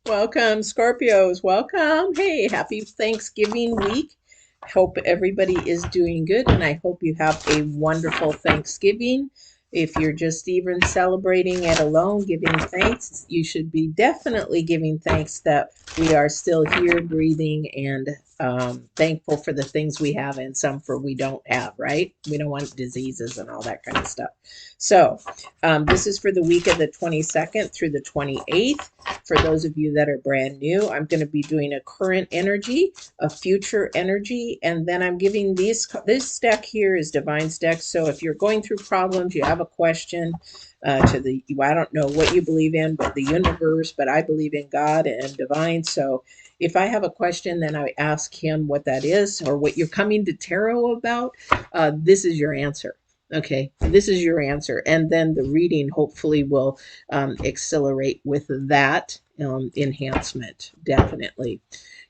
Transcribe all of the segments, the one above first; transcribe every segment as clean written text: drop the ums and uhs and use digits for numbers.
Welcome, Scorpios. Welcome. Hey, happy Thanksgiving week. Hope everybody is doing good, and I hope you have a wonderful Thanksgiving. If you're just even celebrating it alone, giving thanks, you should be definitely giving thanks that we are still here, breathing, and thankful for the things we have and some for we don't have, right? We don't want diseases and all that kind of stuff. So, this is for the week of the 22nd through the 28th. For those of you that are brand new, I'm going to be doing a current energy, a future energy, and then I'm giving this deck here is Divine's deck. So if you're going through problems, you have a question I don't know what you believe in, but the universe, but I believe in God and Divine. So if I have a question, then I ask him what that is or what you're coming to tarot about. This is your answer. Okay, this is your answer. And then the reading hopefully will accelerate with that enhancement, definitely.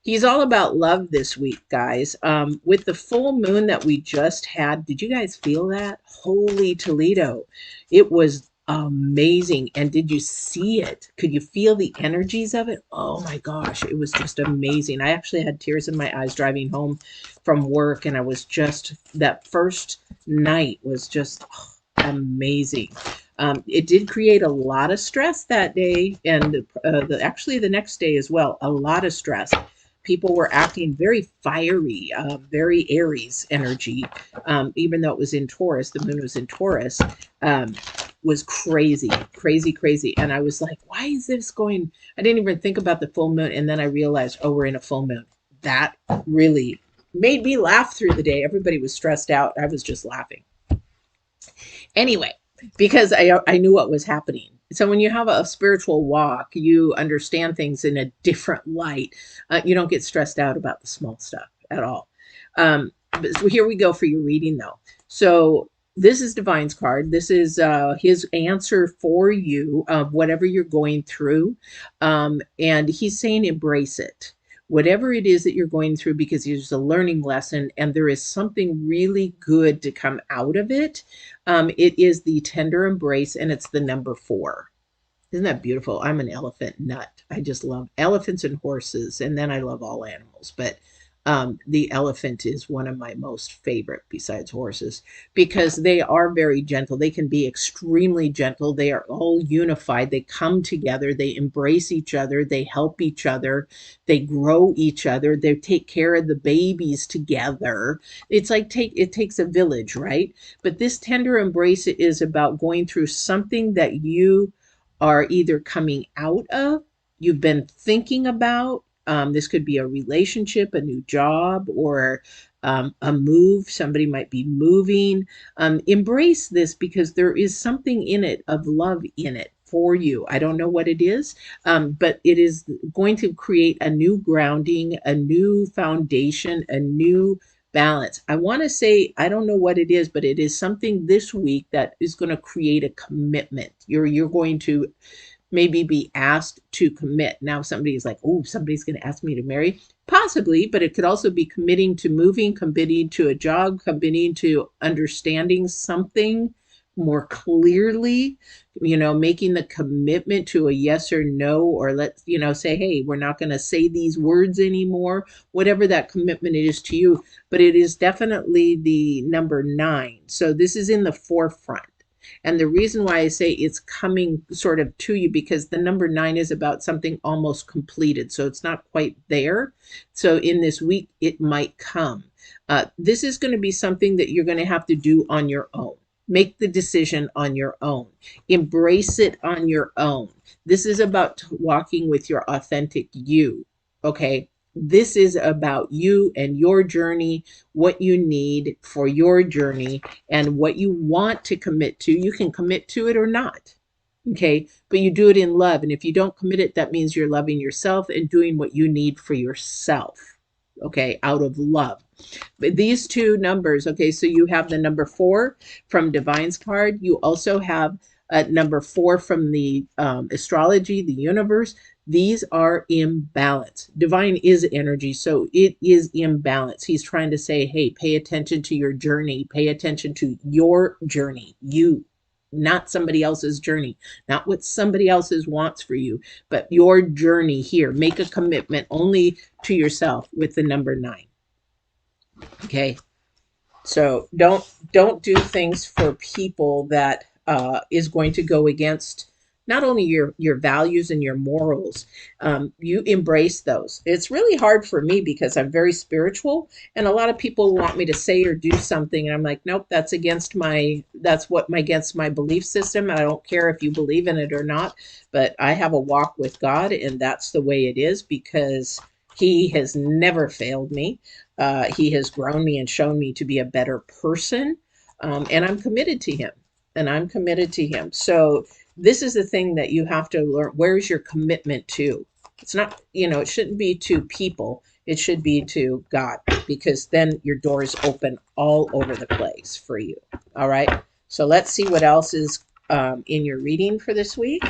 He's all about love this week, guys. With the full moon that we just had, did you guys feel that? Holy Toledo. It was amazing. And did you see it? Could you feel the energies of it? Oh my gosh, it was just amazing. I actually had tears in my eyes driving home from work, and I was just, that first night was just amazing. It did create a lot of stress that day, and actually the next day as well. A lot of stress. People were acting very fiery, very Aries energy, even though it was in Taurus. The moon was in Taurus. Was crazy, crazy, crazy. And I was like, why is this going? I didn't even think about the full moon. And then I realized, oh, we're in a full moon. That really made me laugh through the day. Everybody was stressed out. I was just laughing. Anyway, because I knew what was happening. So when you have a spiritual walk, you understand things in a different light. You don't get stressed out about the small stuff at all. So here we go for your reading, though. So this is Divine's card. This is his answer for you of whatever you're going through. And he's saying embrace it, whatever it is that you're going through, because there's a learning lesson and there is something really good to come out of it. It is the tender embrace, and it's the number 4. Isn't that beautiful? I'm an elephant nut. I just love elephants and horses, and then I love all animals. But the elephant is one of my most favorite besides horses because they are very gentle. They can be extremely gentle. They are all unified. They come together. They embrace each other. They help each other. They grow each other. They take care of the babies together. It's like it takes a village, right? But this tender embrace is about going through something that you are either coming out of, you've been thinking about. This could be a relationship, a new job, or a move. Somebody might be moving. Embrace this because there is something in it of love in it for you. I don't know what it is, but it is going to create a new grounding, a new foundation, a new balance. I want to say, I don't know what it is, but it is something this week that is going to create a commitment. You're going to maybe be asked to commit. Now somebody is like, oh, somebody's going to ask me to marry. Possibly, but it could also be committing to moving, committing to a job, committing to understanding something more clearly, making the commitment to a yes or no, or let's, say, hey, we're not going to say these words anymore, whatever that commitment is to you. But it is definitely the number 9. So this is in the forefront. And the reason why I say it's coming sort of to you, because the number 9 is about something almost completed. So it's not quite there. So in this week, it might come. This is going to be something that you're going to have to do on your own. Make the decision on your own. Embrace it on your own. This is about walking with your authentic you. Okay. This is about you and your journey, what you need for your journey, and what you want to commit to. You can commit to it or not. Okay. But you do it in love. And if you don't commit it, that means you're loving yourself and doing what you need for yourself. Okay. Out of love. But these two numbers. Okay. So you have the number 4 from Divine's card. You also have number 4 from the astrology, the universe. These are imbalance. Divine is energy, so it is imbalance. He's trying to say, hey, pay attention to your journey. Pay attention to your journey, you. not somebody else's journey, not what somebody else's wants for you, but your journey here. Make a commitment only to yourself with the number 9. Okay. So don't do things for people that is going to go against not only your values and your morals. You embrace those. It's really hard for me because I'm very spiritual, and a lot of people want me to say or do something, and I'm like, nope, against my belief system. And I don't care if you believe in it or not, but I have a walk with God, and that's the way it is because He has never failed me. He has grown me and shown me to be a better person. And I'm committed to him. And I'm committed to him. So this is the thing that you have to learn. Where's your commitment to? It's not, it shouldn't be to people. It should be to God, because then your doors open all over the place for you. All right. So let's see what else is in your reading for this week.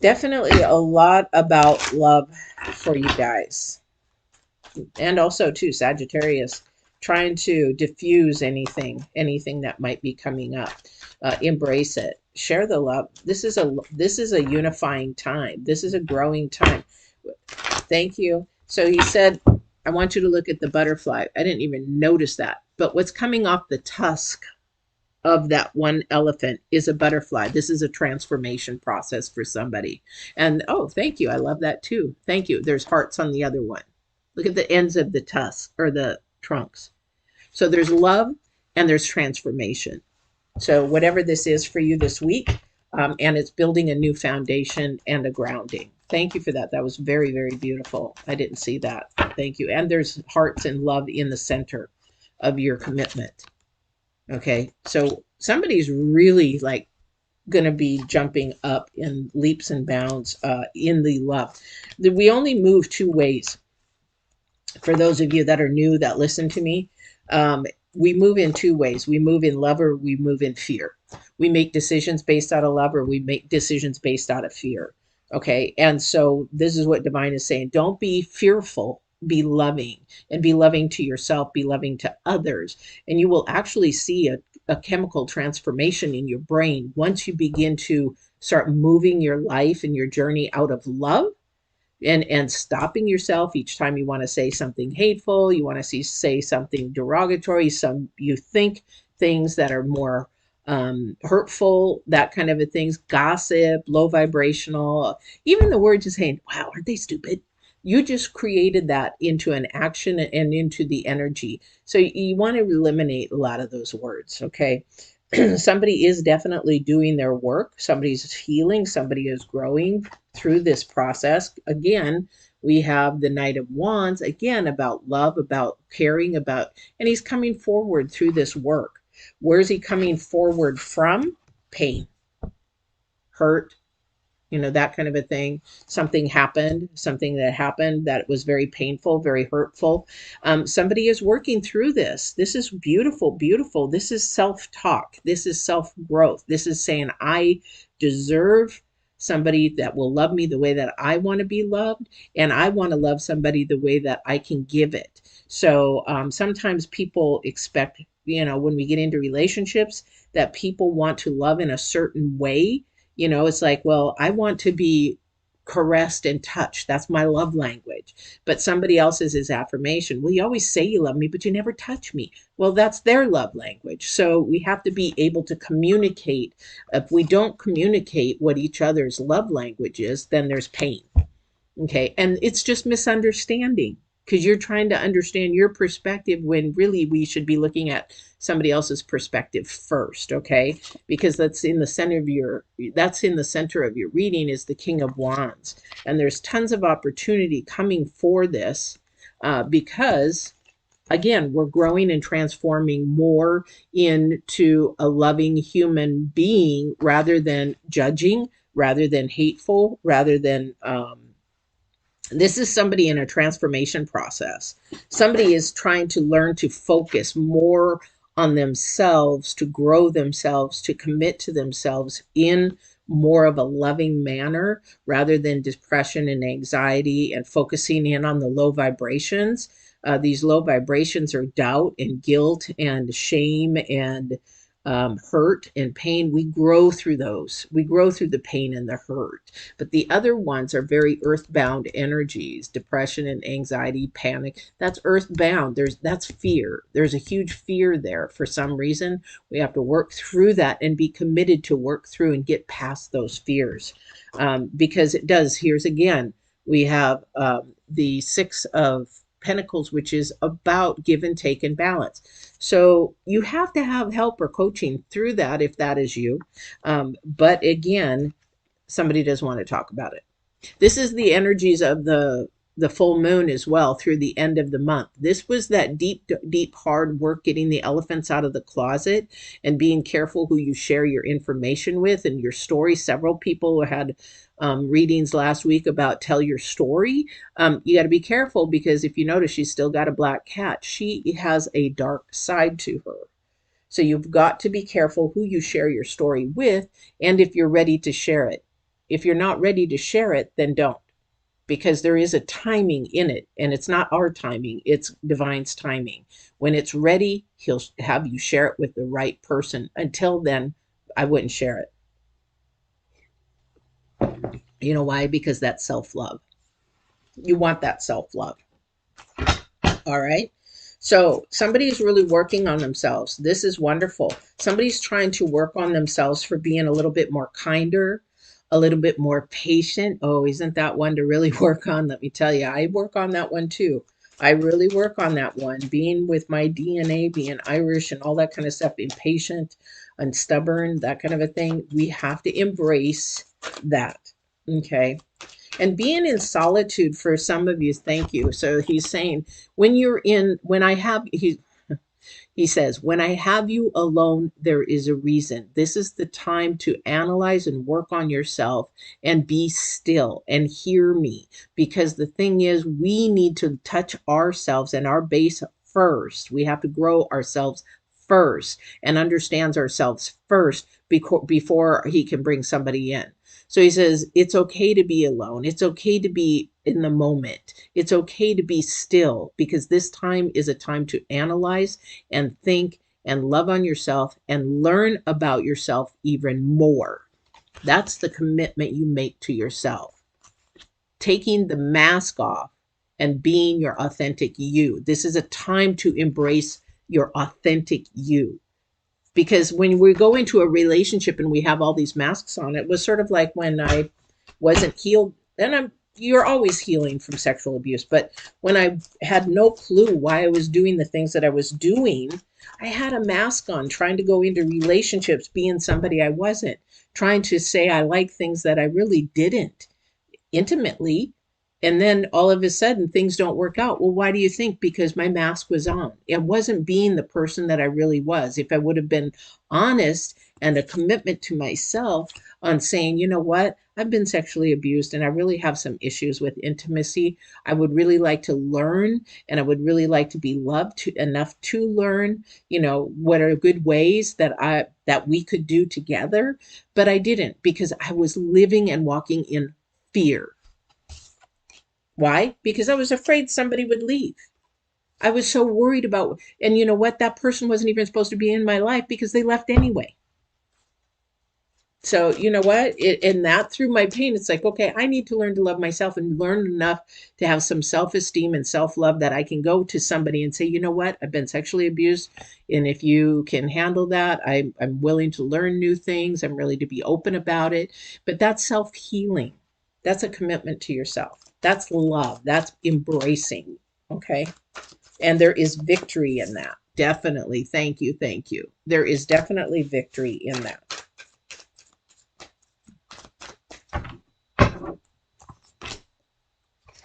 Definitely a lot about love for you guys. And also too, Sagittarius, trying to diffuse anything that might be coming up. Embrace it, share the love. This is a unifying time. This is a growing time. Thank you. So he said, I want you to look at the butterfly. I didn't even notice that, but what's coming off the tusk of that one elephant is a butterfly. This is a transformation process for somebody. And oh, thank you, I love that too. Thank you. There's hearts on the other one. Look at the ends of the tusk or the trunks. So there's love and there's transformation. So whatever this is for you this week, and it's building a new foundation and a grounding. Thank you for that. That was very, very beautiful. I didn't see that. Thank you. And there's hearts and love in the center of your commitment. Okay. So somebody's really like going to be jumping up in leaps and bounds in the love. We only move 2 ways. For those of you that are new that listen to me, we move in 2 ways. We move in love or we move in fear. We make decisions based out of love or we make decisions based out of fear. Okay. And so this is what Divine is saying. Don't be fearful, be loving, and be loving to yourself, be loving to others. And you will actually see a chemical transformation in your brain once you begin to start moving your life and your journey out of love and stopping yourself each time you want to say something hateful, you want to say something derogatory, you think things that are more hurtful, that kind of a things, gossip, low vibrational, even the word just saying, wow, aren't they stupid? You just created that into an action and into the energy. So you want to eliminate a lot of those words, okay? Somebody is definitely doing their work. Somebody's healing. Somebody is growing through this process. Again, we have the Knight of Wands, again, about love, about caring, and he's coming forward through this work. Where's he coming forward from? Pain, hurt, that kind of a thing. Something that happened that was very painful, very hurtful. Somebody is working through this. This is beautiful, beautiful. This is self-talk. This is self-growth. This is saying, I deserve somebody that will love me the way that I want to be loved, and I want to love somebody the way that I can give it. So sometimes people expect, when we get into relationships, that people want to love in a certain way. It's like, well, I want to be caressed and touched. That's my love language. But somebody else's is affirmation. Well, you always say you love me, but you never touch me. Well, that's their love language. So we have to be able to communicate. If we don't communicate what each other's love language is, then there's pain. Okay. And it's just misunderstanding because you're trying to understand your perspective when really we should be looking at somebody else's perspective first. Okay. Because that's in the center of your reading is the King of Wands. And there's tons of opportunity coming for this because again, we're growing and transforming more into a loving human being rather than judging, rather than hateful, rather than, this is somebody in a transformation process. Somebody is trying to learn to focus more on themselves, to grow themselves, to commit to themselves in more of a loving manner rather than depression and anxiety and focusing in on the low vibrations. These low vibrations are doubt and guilt and shame and hurt and pain, we grow through those. We grow through the pain and the hurt. But the other ones are very earthbound energies, depression and anxiety, panic. That's earthbound. That's fear. There's a huge fear there for some reason. We have to work through that and be committed to work through and get past those fears. Because it does, here's again, we have the Six of Pentacles, which is about give and take and balance. So you have to have help or coaching through that if that is you. But again, somebody doesn't want to talk about it. This is the energies of the full moon as well through the end of the month. This was that deep hard work getting the elephants out of the closet and being careful who you share your information with and your story. Several people had readings last week about tell your story. You got to be careful because if you notice, she's still got a black cat. She has a dark side to her. So you've got to be careful who you share your story with and if you're ready to share it. If you're not ready to share it, then don't, because there is a timing in it, and it's not our timing, it's divine's timing. When it's ready, he'll have you share it with the right person. Until then, I wouldn't share it. You know why? Because that's self-love. You want that self-love. All right. So somebody is really working on themselves. This is wonderful. Somebody's trying to work on themselves for being a little bit more kinder, a little bit more patient. Oh, isn't that one to really work on? Let me tell you, I work on that one too. I really work on that one. Being with my DNA, being Irish and all that kind of stuff, being patient and stubborn, that kind of a thing. We have to embrace that. Okay. And being in solitude for some of you, thank you. So he's saying, he says, when I have you alone, there is a reason. This is the time to analyze and work on yourself and be still and hear me. Because the thing is, we need to touch ourselves and our base first. We have to grow ourselves first and understands ourselves first before he can bring somebody in. So he says, it's okay to be alone. It's okay to be in the moment. It's okay to be still because this time is a time to analyze and think and love on yourself and learn about yourself even more. That's the commitment you make to yourself. Taking the mask off and being your authentic you. This is a time to embrace your authentic you. Because when we go into a relationship and we have all these masks on, it was sort of like when I wasn't healed, and you're always healing from sexual abuse, but when I had no clue why I was doing the things that I was doing, I had a mask on, trying to go into relationships, being somebody I wasn't, trying to say I like things that I really didn't intimately. And then all of a sudden things don't work out. Well, why do you think? Because my mask was on. It wasn't being the person that I really was. If I would have been honest and a commitment to myself on saying, you know what, I've been sexually abused and I really have some issues with intimacy. I would really like to learn and I would really like to be loved enough to learn, what are good ways that we could do together. But I didn't, because I was living and walking in fear. Why? Because I was afraid somebody would leave. I was so worried about, and you know what? That person wasn't even supposed to be in my life because they left anyway. So you know what? And that through my pain, it's like, okay, I need to learn to love myself and learn enough to have some self-esteem and self-love that I can go to somebody and say, you know what? I've been sexually abused. And if you can handle that, I'm willing to learn new things. I'm ready to be open about it. But that's self-healing. That's a commitment to yourself. That's love. That's embracing. Okay. And there is victory in that. Definitely. Thank you. Thank you. There is definitely victory in that.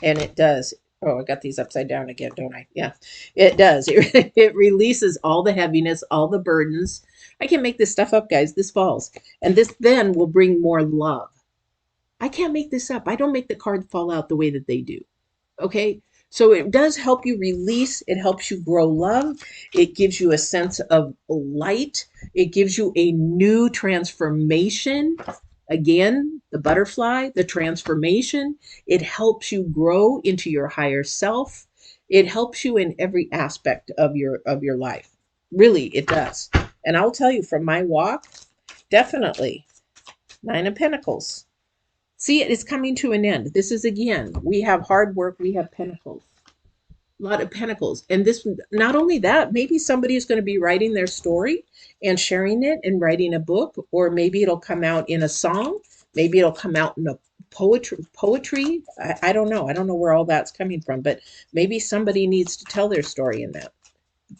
And it does. Oh, I got these upside down again, don't I? Yeah, it does. It releases all the heaviness, all the burdens. I can't make this stuff up, guys. This falls. And this then will bring more love. I can't make this up. I don't make the card fall out the way that they do. Okay. So it does help you release. It helps you grow love. It gives you a sense of light. It gives you a new transformation. Again, the butterfly, the transformation. It helps you grow into your higher self. It helps you in every aspect of your life. Really, it does. And I'll tell you from my walk, definitely Nine of Pentacles. See, it is coming to an end. This is, again, we have hard work, we have Pentacles. A lot of Pentacles. And this, not only that, maybe somebody is going to be writing their story and sharing it and writing a book, or maybe it'll come out in a song. Maybe it'll come out in a poetry. I don't know. I don't know where all that's coming from, but maybe somebody needs to tell their story in that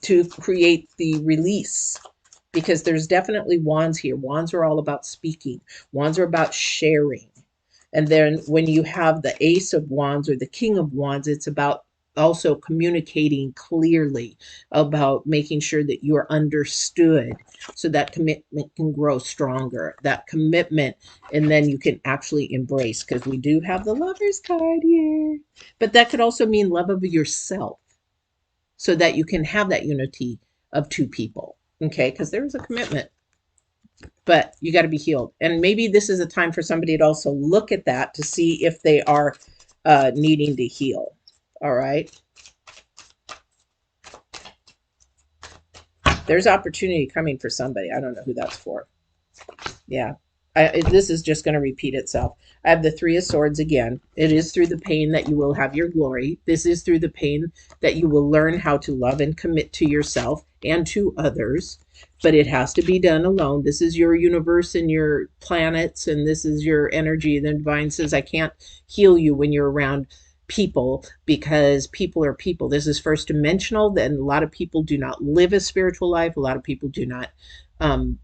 to create the release, because there's definitely wands here. Wands are all about speaking. Wands are about sharing. And then when you have the Ace of Wands or the King of Wands, it's about also communicating clearly, about making sure that you're understood, so that commitment can grow stronger, that commitment, and then you can actually embrace, because we do have the Lovers card here. But that could also mean love of yourself, so that you can have that unity of two people, okay? Because there is a commitment, but you got to be healed. And maybe this is a time for somebody to also look at that to see if they are needing to heal. All right. There's opportunity coming for somebody. I don't know who that's for. Yeah. This is just going to repeat itself. I have the Three of Swords again. It is through the pain that you will have your glory. This is through the pain that you will learn how to love and commit to yourself and to others. But it has to be done alone. This is your universe and your planets, and this is your energy. The divine says, I can't heal you when you're around people, because people are people. This is first dimensional. Then a lot of people do not live a spiritual life. A lot of people do not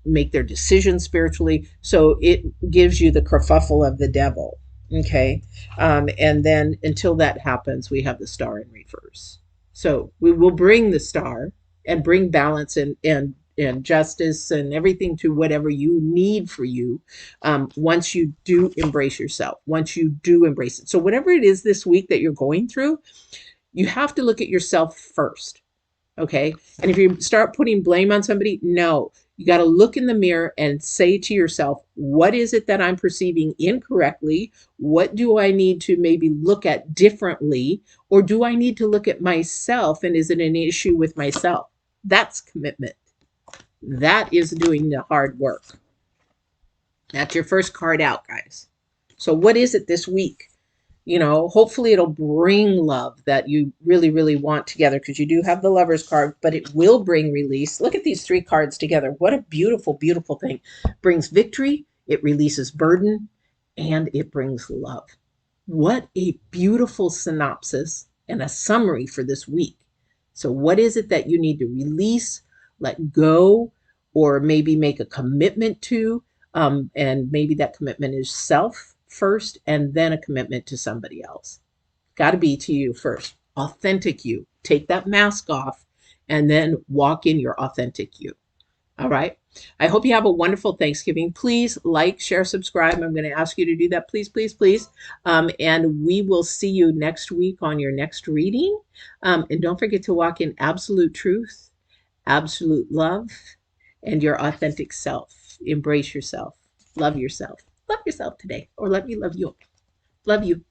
make their decisions spiritually. So it gives you the kerfuffle of the devil. Okay. And then until that happens, we have the Star in reverse. So we will bring the Star and bring balance and justice and everything to whatever you need for you, once you do embrace yourself, once you do embrace it. So whatever it is this week that you're going through, you have to look at yourself first. Okay. And if you start putting blame on somebody, no, you got to look in the mirror and say to yourself, what is it that I'm perceiving incorrectly? What do I need to maybe look at differently? Or do I need to look at myself, and is it an issue with myself? That's commitment. That is doing the hard work. That's your first card out, guys. So what is it this week? You know, hopefully it'll bring love that you really, really want together, because you do have the Lovers card, but it will bring release. Look at these three cards together. What a beautiful, beautiful thing. Brings victory, it releases burden, and it brings love. What a beautiful synopsis and a summary for this week. So what is it that you need to release, let go, or maybe make a commitment to? And maybe that commitment is self first, and then a commitment to somebody else. Got to be to you first. Authentic you. Take that mask off and then walk in your authentic you. All right. I hope you have a wonderful Thanksgiving. Please like, share, subscribe. I'm going to ask you to do that. Please, please, please. And we will see you next week on your next reading. And don't forget to walk in absolute truth, absolute love, and your authentic self. Embrace yourself. Love yourself. Love yourself today, or let me love you. Love you.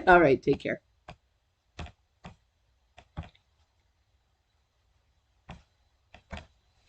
All right. Take care.